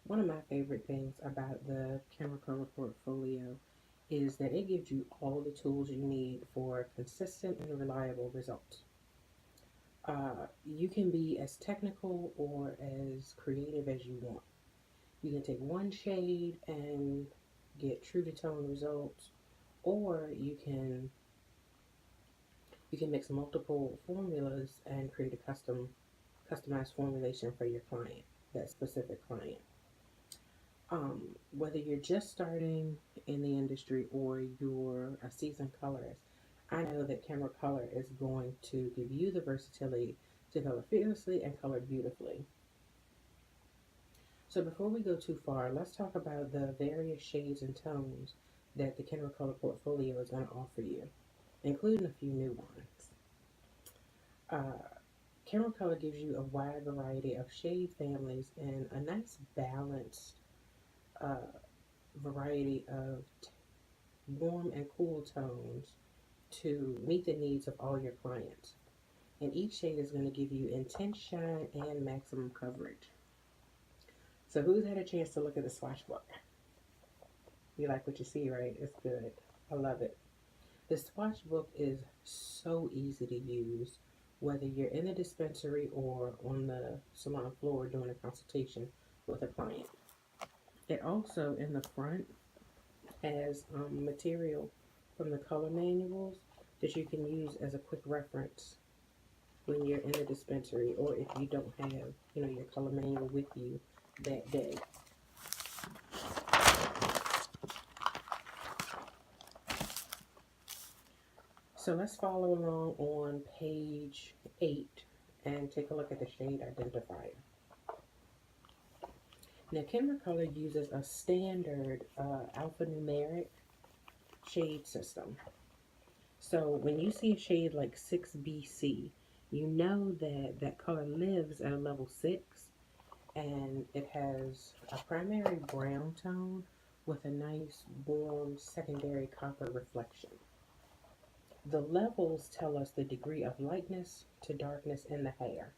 One of my favorite things about the Kenra Color portfolio is that it gives you all the tools you need for consistent and reliable results. You can be as technical or as creative as you want. You can take one shade and get true to tone results, or you can mix multiple formulas and create a customized formulation for your client, that specific client. Whether you're just starting in the industry or you're a seasoned colorist, I know that Camera Color is going to give you the versatility to color fearlessly and color beautifully. So before we go too far, let's talk about the various shades and tones that the Kenra Color portfolio is going to offer you, including a few new ones. Uh, Kenra Color gives you a wide variety of shade families and a nice balanced uh, variety of warm and cool tones to meet the needs of all your clients. And each shade is going to give you intense shine and maximum coverage. So who's had a chance to look at the swatch book? You like what you see, right? It's good. I love it. The swatch book is so easy to use, whether you're in the dispensary or on the salon floor doing a consultation with a client. It also, in the front, has material from the color manuals that you can use as a quick reference when you're in the dispensary, or if you don't have, your color manual with you that day. So let's follow along on page 8 and take a look at the shade identifier. Now, Kenra Color uses a standard alphanumeric shade system. So when you see a shade like 6BC, you know that that color lives at a level 6, and it has a primary brown tone with a nice warm secondary copper reflection. The levels tell us the degree of lightness to darkness in the hair,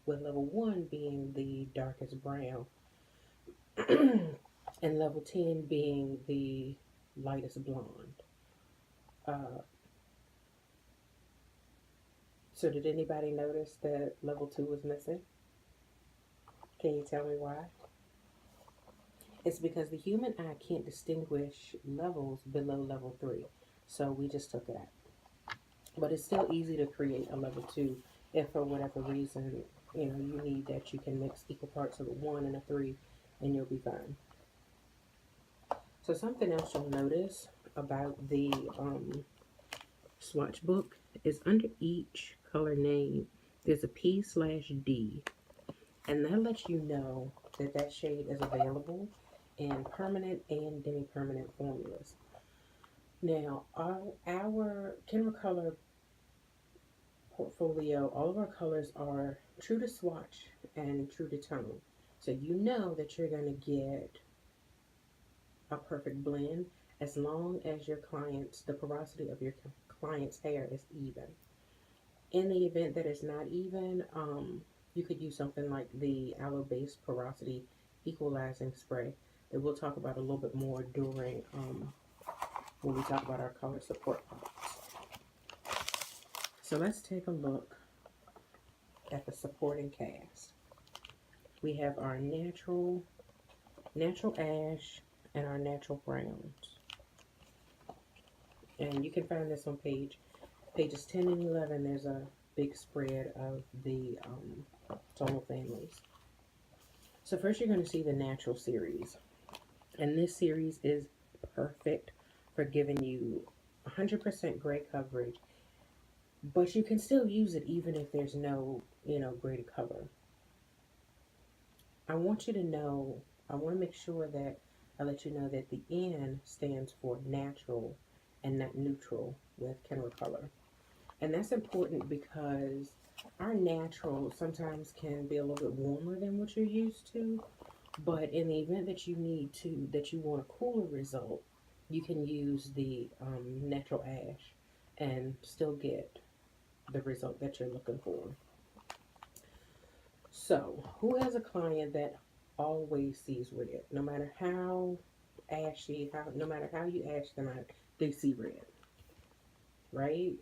with level 1 being the darkest brown and level 10 being the lightest blonde. Uh, so did anybody notice that level 2 was missing? Can you tell me why? It's because the human eye can't distinguish levels below level 3. So we just took it out. But it's still easy to create a level 2 if for whatever reason, you need that. You can mix equal parts of a 1 and a 3 and you'll be fine. So something else you'll notice about the swatch book is under each color name, there's a P/D, and that lets you know that that shade is available in permanent and demi-permanent formulas. Now, our Kenra Color portfolio, all of our colors are true to swatch and true to tone. So you know that you're going to get a perfect blend as long as the porosity of your client's hair is even. In the event that it's not even, you could use something like the aloe based porosity equalizing spray that we'll talk about a little bit more during when we talk about our color support products. So let's take a look at the supporting cast. We have our natural ash, and our natural browns. And you can find this on pages 10 and 11. There's a big spread of the tonal families. So first you're going to see the natural series. And this series is perfect for giving you 100% gray coverage, but you can still use it even if there's no, gray to cover. I want to make sure that I let you know that the N stands for natural and not neutral with Kenra Color. And that's important because our natural sometimes can be a little bit warmer than what you're used to. But in the event that you want a cooler result, you can use the natural ash and still get the result that you're looking for. So, who has a client that always sees red. No matter how ashy, no matter how you ash them out, they see red, right?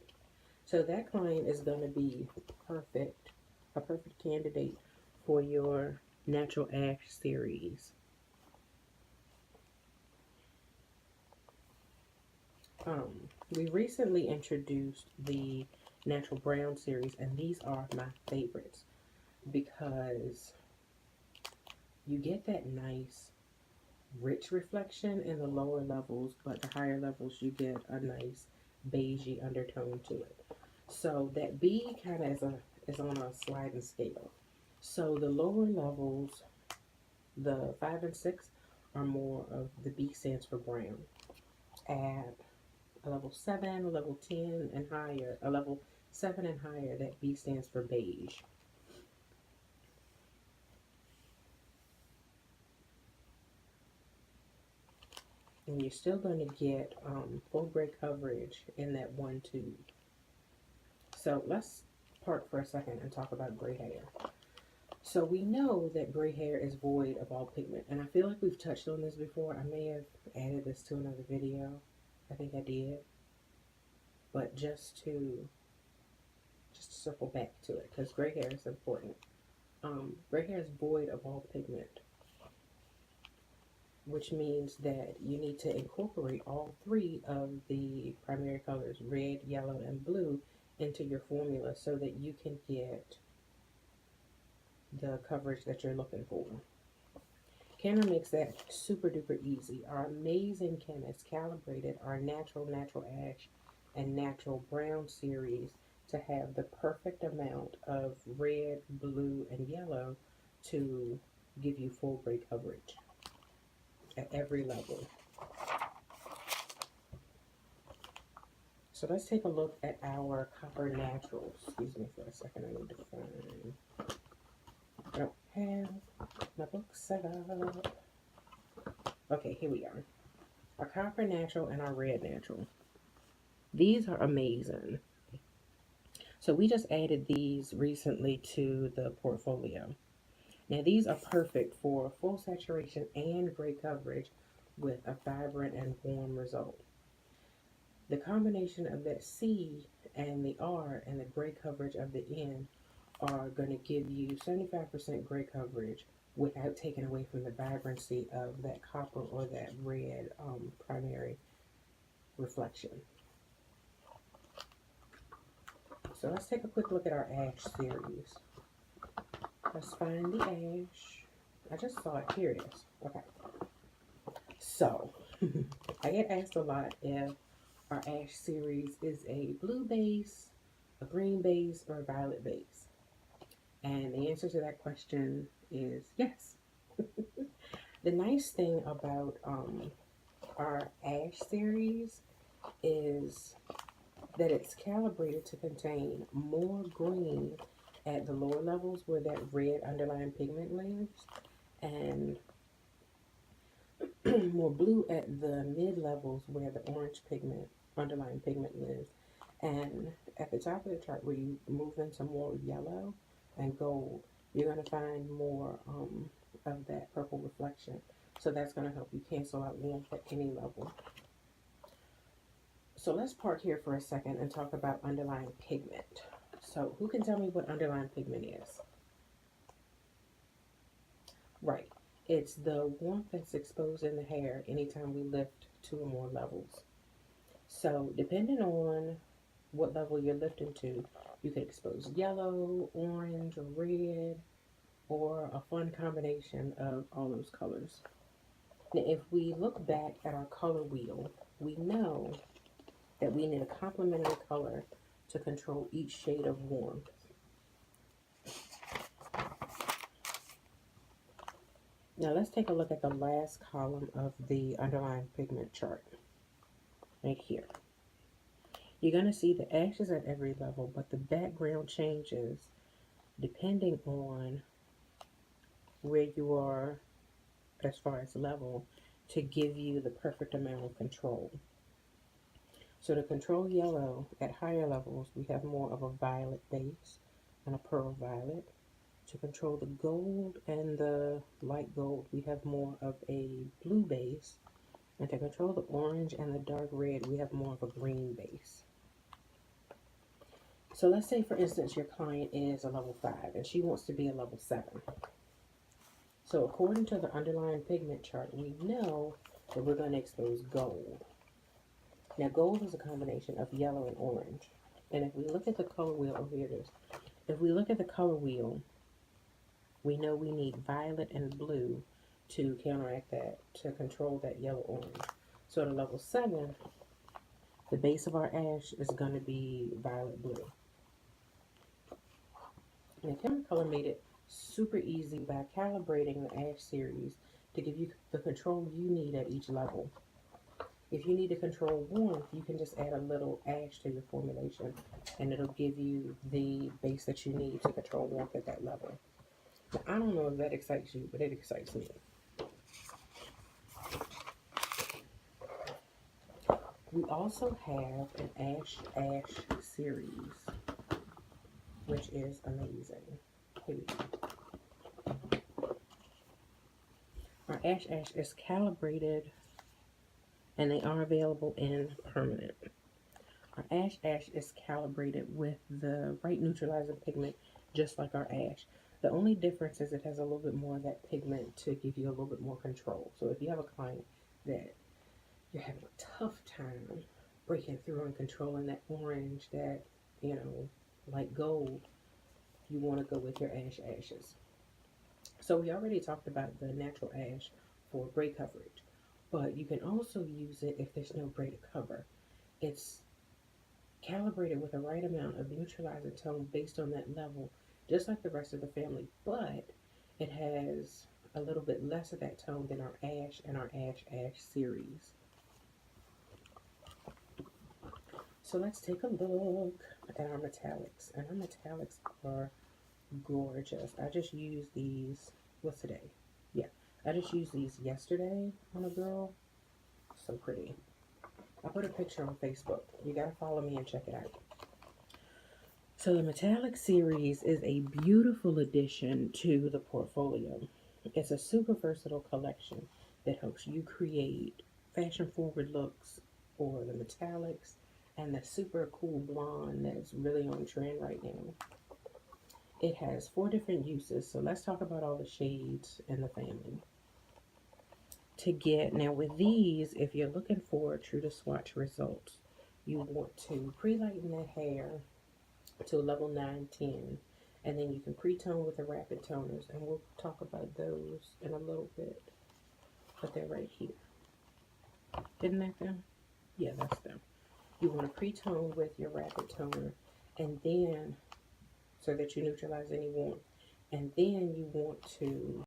So that client is going to be perfect, a perfect candidate for your natural ash series. We recently introduced the natural brown series, and these are my favorites because you get that nice rich reflection in the lower levels, but the higher levels you get a nice beigey undertone to it. So that B kind of is on a sliding scale. So the lower levels, the 5 and 6, are more of the B stands for brown. At a level 7, a level 10 and higher, a level 7 and higher, that B stands for beige. And you're still going to get full gray coverage in that one tube. So let's park for a second and talk about gray hair. So we know that gray hair is void of all pigment, and I feel like we've touched on this before. I may have added this to another video. I think I did. But just to circle back to it, because gray hair is important. Gray hair is void of all pigment, which means that you need to incorporate all three of the primary colors, red, yellow, and blue, into your formula so that you can get the coverage that you're looking for. Kenra makes that super duper easy. Our amazing chemists calibrated our natural ash and natural brown series to have the perfect amount of red, blue, and yellow to give you full gray coverage at every level. So let's take a look at our copper naturals. Excuse me for a second, I need to find, I don't have my book set up. Okay, here we are. Our copper natural and our red natural. These are amazing. So we just added these recently to the portfolio. Now these are perfect for full saturation and gray coverage with a vibrant and warm result. The combination of that C and the R and the gray coverage of the N are going to give you 75% gray coverage without taking away from the vibrancy of that copper or that red primary reflection. So let's take a quick look at our ash series. Let's find the ash. I just saw it. Here it is. Okay. So, I get asked a lot if our ash series is a blue base, a green base, or a violet base. And the answer to that question is yes. The nice thing about our ash series is that it's calibrated to contain more green at the lower levels where that red underlying pigment lives, and more blue at the mid levels where the orange pigment, underlying pigment lives. And at the top of the chart where you move into more yellow and gold, you're going to find more of that purple reflection. So that's going to help you cancel out warmth at any level. So let's park here for a second and talk about underlying pigment. So who can tell me what underlying pigment is? Right. It's the warmth that's exposed in the hair anytime we lift 2 or more levels. So depending on what level you're lifting to, you can expose yellow, orange, or red, or a fun combination of all those colors. Now, if we look back at our color wheel, we know that we need a complementary color to control each shade of warmth. Now let's take a look at the last column of the underlying pigment chart, right here. You're going to see the ashes at every level, but the background changes depending on where you are as far as level to give you the perfect amount of control. So to control yellow at higher levels, we have more of a violet base and a pearl violet. To control the gold and the light gold, we have more of a blue base. And to control the orange and the dark red, we have more of a green base. So let's say, for instance, your client is a level 5 and she wants to be a level 7. So according to the underlying pigment chart, we know that we're going to expose gold. Now, gold is a combination of yellow and orange. And if we look at the color wheel, oh, here it is. If we look at the color wheel, we know we need violet and blue to counteract that, to control that yellow-orange. So at a level 7, the base of our ash is going to be violet-blue. And Kenra Color made it super easy by calibrating the ash series to give you the control you need at each level. If you need to control warmth, you can just add a little ash to your formulation, and it'll give you the base that you need to control warmth at that level. Now, I don't know if that excites you, but it excites me. We also have an Ash series, which is amazing. Here we go. Our Ash is calibrated, and they are available in permanent. Our Ash is calibrated with the right neutralizing pigment, just like our ash. The only difference is it has a little bit more of that pigment to give you a little bit more control. So if you have a client that you're having a tough time breaking through and controlling that orange, that, you know, like gold, you want to go with your ashes. So we already talked about the natural ash for gray coverage, but you can also use it if there's no gray to cover. It's calibrated with the right amount of neutralizing tone based on that level, just like the rest of the family, but it has a little bit less of that tone than our ash and our ash series. So let's take a look at our metallics, and our metallics are gorgeous. I just used these, what's today? Yeah, I just used these yesterday on a girl. So pretty. I put a picture on Facebook. You gotta follow me and check it out. So the metallic series is a beautiful addition to the portfolio. It's a super versatile collection that helps you create fashion forward looks for the metallics and the super cool blonde that's really on trend right now. It has 4 different uses, so let's talk about all the shades in the family. Now with these, if you're looking for true to swatch results, you want to pre-lighten the hair to level 9, 10, and then you can pre-tone with the rapid toners, and we'll talk about those in a little bit, but they're right here. Isn't that them? Yeah, that's them. You want to pre-tone with your rapid toner, and then, so that you neutralize any warmth, and then you want to